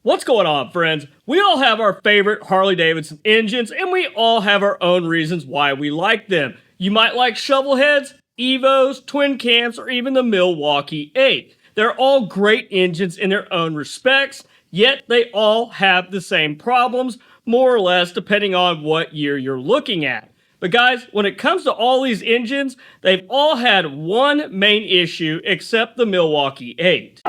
What's going on, friends? We all have our favorite Harley-Davidson engines, and we all have our own reasons why we like them. You might like shovel heads, Evos, twin cams, or even the Milwaukee 8. They're all great engines in their own respects, yet they all have the same problems, more or less, depending on what year you're looking at. But guys, when it comes to all these engines, they've all had one main issue except the Milwaukee 8.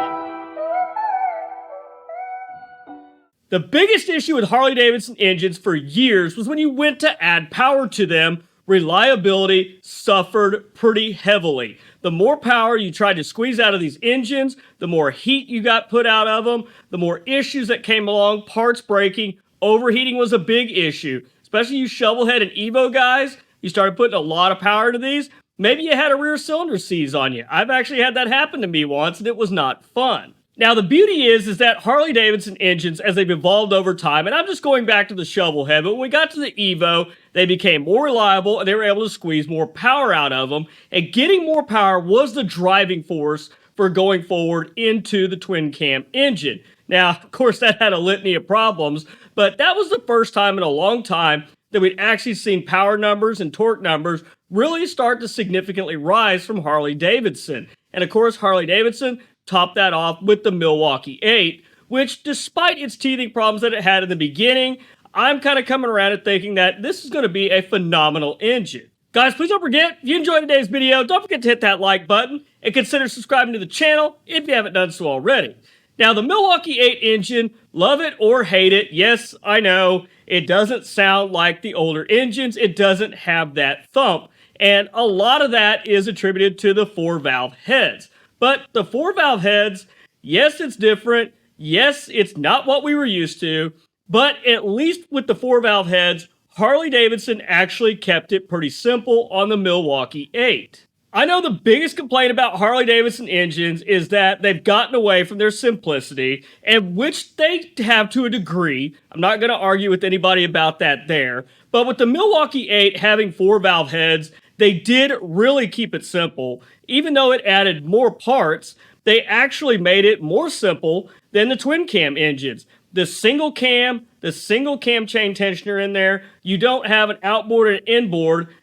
The biggest issue with Harley-Davidson engines for years was when you went to add power to them, reliability suffered pretty heavily. The more power you tried to squeeze out of these engines, the more heat you got put out of them, the more issues that came along, parts breaking, overheating was a big issue. Especially you shovelhead and Evo guys, you started putting a lot of power into these, maybe you had a rear cylinder seize on you. I've actually had that happen to me once and it was not fun. Now, the beauty is that Harley-Davidson engines, as they've evolved over time, and I'm just going back to the shovelhead, but when we got to the Evo, they became more reliable and they were able to squeeze more power out of them. And getting more power was the driving force for going forward into the twin cam engine. Now, of course, that had a litany of problems, but that was the first time in a long time that we'd actually seen power numbers and torque numbers really start to significantly rise from Harley-Davidson. And of course, Harley-Davidson topped that off with the Milwaukee 8, which despite its teething problems that it had in the beginning, I'm kind of coming around and thinking that this is going to be a phenomenal engine. Guys, please don't forget, if you enjoyed today's video, don't forget to hit that like button and consider subscribing to the channel if you haven't done so already. Now, the Milwaukee 8 engine, love it or hate it, yes, I know, it doesn't sound like the older engines, it doesn't have that thump, and a lot of that is attributed to the 4-valve heads. But the 4-valve heads, yes, it's different. Yes, it's not what we were used to. But at least with the 4-valve heads, Harley-Davidson actually kept it pretty simple on the Milwaukee 8. I know the biggest complaint about Harley-Davidson engines is that they've gotten away from their simplicity, and which they have to a degree. I'm not going to argue with anybody about that there. But with the Milwaukee 8 having 4-valve heads, they did really keep it simple. Even though it added more parts, they actually made it more simple than the twin cam engines. The single cam chain tensioner in there, you don't have an outboard and inboard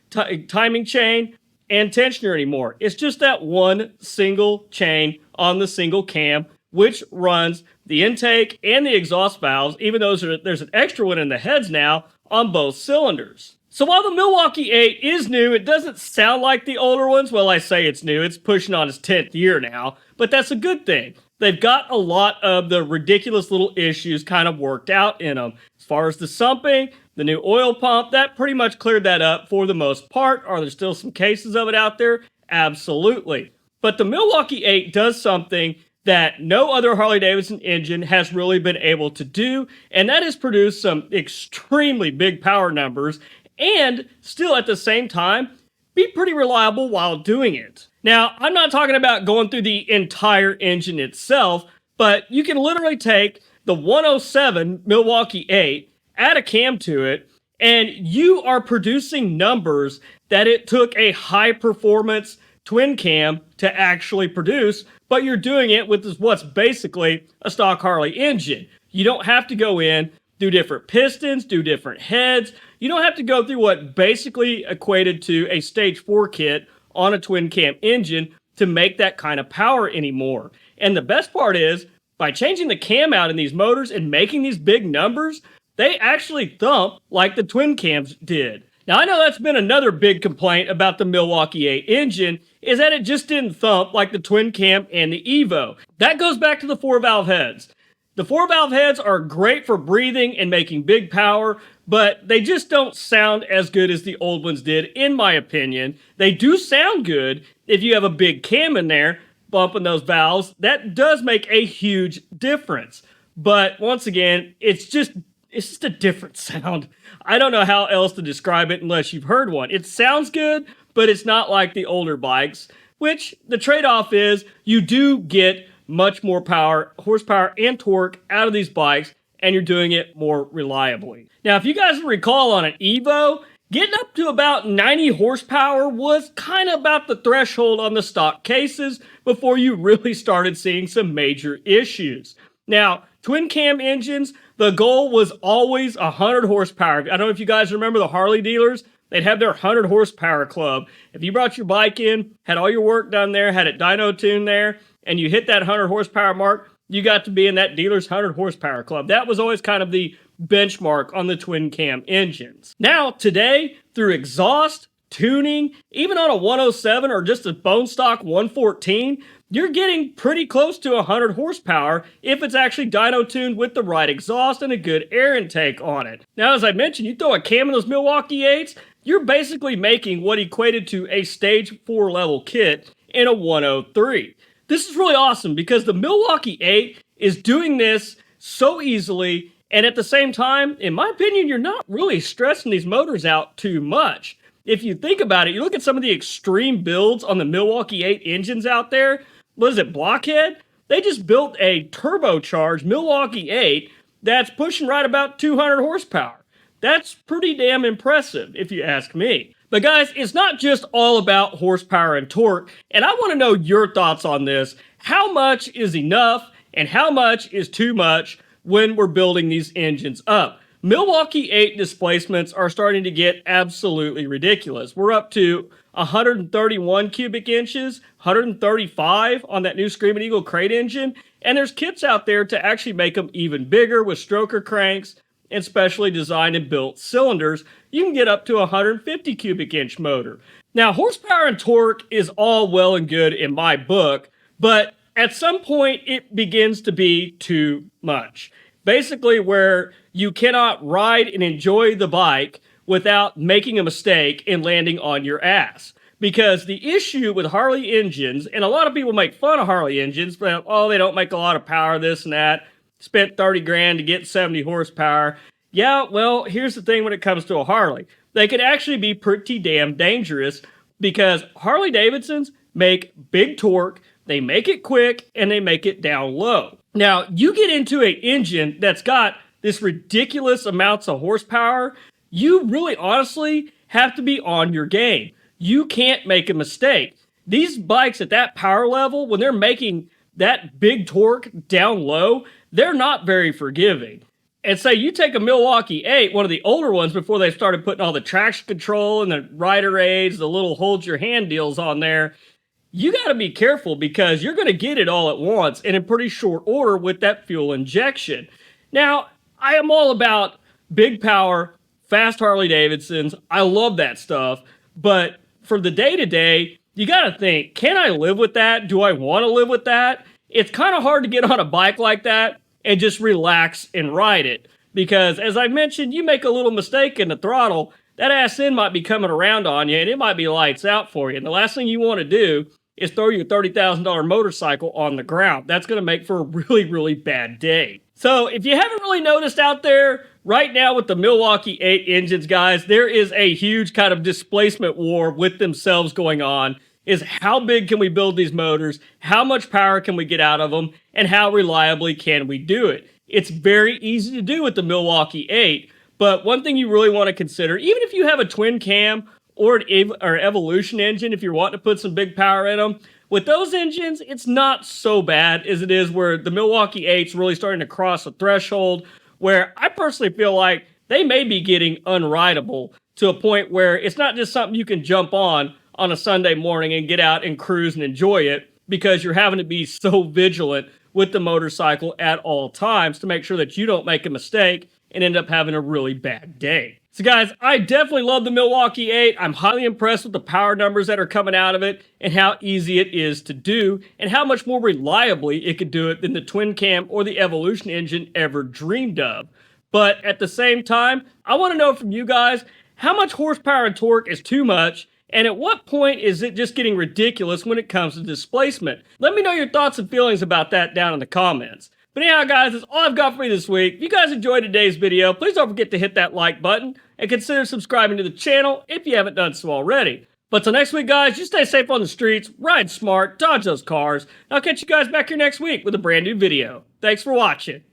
timing chain and tensioner anymore. It's just that one single chain on the single cam, which runs the intake and the exhaust valves, even though there's an extra one in the heads now on both cylinders. So while the Milwaukee 8 is new, it doesn't sound like the older ones. Well, I say it's new. It's pushing on its 10th year now, but that's a good thing. They've got a lot of the ridiculous little issues kind of worked out in them. As far as the sumping, the new oil pump, that pretty much cleared that up for the most part. Are there still some cases of it out there? Absolutely. But the Milwaukee 8 does something that no other Harley-Davidson engine has really been able to do, and that is produce some extremely big power numbers and still at the same time be pretty reliable while doing it. Now, I'm not talking about going through the entire engine itself, but you can literally take the 107 Milwaukee 8, add a cam to it, and you are producing numbers that it took a high performance twin cam to actually produce, but you're doing it with what's basically a stock Harley engine. You don't have to go in, do different pistons, do different heads. You don't have to go through what basically equated to a stage 4 kit on a twin cam engine to make that kind of power anymore. And the best part is, by changing the cam out in these motors and making these big numbers, they actually thump like the twin cams did. Now, I know that's been another big complaint about the Milwaukee 8 engine, is that it just didn't thump like the twin cam and the Evo. That goes back to the 4-valve heads. The 4-valve heads are great for breathing and making big power, but they just don't sound as good as the old ones did, in my opinion. They do sound good if you have a big cam in there bumping those valves. That does make a huge difference. But once again, it's just a different sound. I don't know how else to describe it unless you've heard one. It sounds good, but it's not like the older bikes, which the trade-off is you do get much more power, horsepower, and torque out of these bikes, and you're doing it more reliably. Now, if you guys recall on an Evo, getting up to about 90 horsepower was kind of about the threshold on the stock cases before you really started seeing some major issues. Now, Twin cam engines, the goal was always 100 horsepower. I don't know if you guys remember the Harley dealers. They'd have their 100 horsepower club. If you brought your bike in, had all your work done there, had it dyno tuned there, and you hit that 100 horsepower mark, you got to be in that dealer's 100 horsepower club. That was always kind of the benchmark on the twin cam engines. Now, today, through exhaust, tuning, even on a 107 or just a bone stock 114, you're getting pretty close to 100 horsepower if it's actually dyno tuned with the right exhaust and a good air intake on it. Now, as I mentioned, you throw a cam in those Milwaukee 8s, you're basically making what equated to a stage 4 level kit in a 103. This is really awesome because the Milwaukee 8 is doing this so easily, and at the same time, in my opinion, you're not really stressing these motors out too much. If you think about it, you look at some of the extreme builds on the Milwaukee 8 engines out there. What is it, Blockhead? They just built a turbocharged Milwaukee 8 that's pushing right about 200 horsepower. That's pretty damn impressive, if you ask me. But guys, it's not just all about horsepower and torque, and I want to know your thoughts on this. How much is enough, and how much is too much when we're building these engines up? Milwaukee 8 displacements are starting to get absolutely ridiculous. We're up to 131 cubic inches, 135 on that new Screaming Eagle crate engine, and there's kits out there to actually make them even bigger with stroker cranks and specially designed and built cylinders. You can get up to a 150 cubic inch motor. Now, horsepower and torque is all well and good in my book, but at some point it begins to be too much. Basically, where you cannot ride and enjoy the bike without making a mistake and landing on your ass. Because the issue with Harley engines, and a lot of people make fun of Harley engines, but oh, they don't make a lot of power, this and that. Spent 30 grand to get 70 horsepower. Yeah, well, here's the thing when it comes to a Harley. They can actually be pretty damn dangerous because Harley-Davidsons make big torque, they make it quick, and they make it down low. Now, you get into an engine that's got this ridiculous amounts of horsepower, you really honestly have to be on your game. You can't make a mistake. These bikes at that power level, when they're making that big torque down low, they're not very forgiving. And say you take a Milwaukee 8, one of the older ones before they started putting all the traction control and the rider aids, the little hold your hand deals on there, you got to be careful because you're going to get it all at once and in pretty short order with that fuel injection. Now, I am all about big power, fast Harley-Davidsons. I love that stuff. But for the day-to-day, you got to think, can I live with that? Do I want to live with that? It's kind of hard to get on a bike like that and just relax and ride it. Because as I mentioned, you make a little mistake in the throttle, that ass end might be coming around on you and it might be lights out for you. And the last thing you want to do is throw your $30,000 motorcycle on the ground. That's going to make for a really, really bad day. So if you haven't really noticed out there, right now with the Milwaukee 8 engines, guys, there is a huge kind of displacement war with themselves going on. Is how big can we build these motors? How much power can we get out of them? And how reliably can we do it? It's very easy to do with the Milwaukee 8, but one thing you really want to consider, even if you have a twin cam or an Evolution engine, if you're wanting to put some big power in them, with those engines, it's not so bad as it is where the Milwaukee 8's really starting to cross a threshold where I personally feel like they may be getting unrideable to a point where it's not just something you can jump on a Sunday morning and get out and cruise and enjoy it because you're having to be so vigilant with the motorcycle at all times to make sure that you don't make a mistake and end up having a really bad day. So guys, I definitely love the Milwaukee 8. I'm highly impressed with the power numbers that are coming out of it and how easy it is to do and how much more reliably it could do it than the twin cam or the Evolution engine ever dreamed of. But at the same time, I want to know from you guys, how much horsepower and torque is too much? And at what point is it just getting ridiculous when it comes to displacement? Let me know your thoughts and feelings about that down in the comments. But anyhow, guys, that's all I've got for you this week. If you guys enjoyed today's video, please don't forget to hit that like button and consider subscribing to the channel if you haven't done so already. But till next week, guys, you stay safe on the streets, ride smart, dodge those cars, and I'll catch you guys back here next week with a brand new video. Thanks for watching.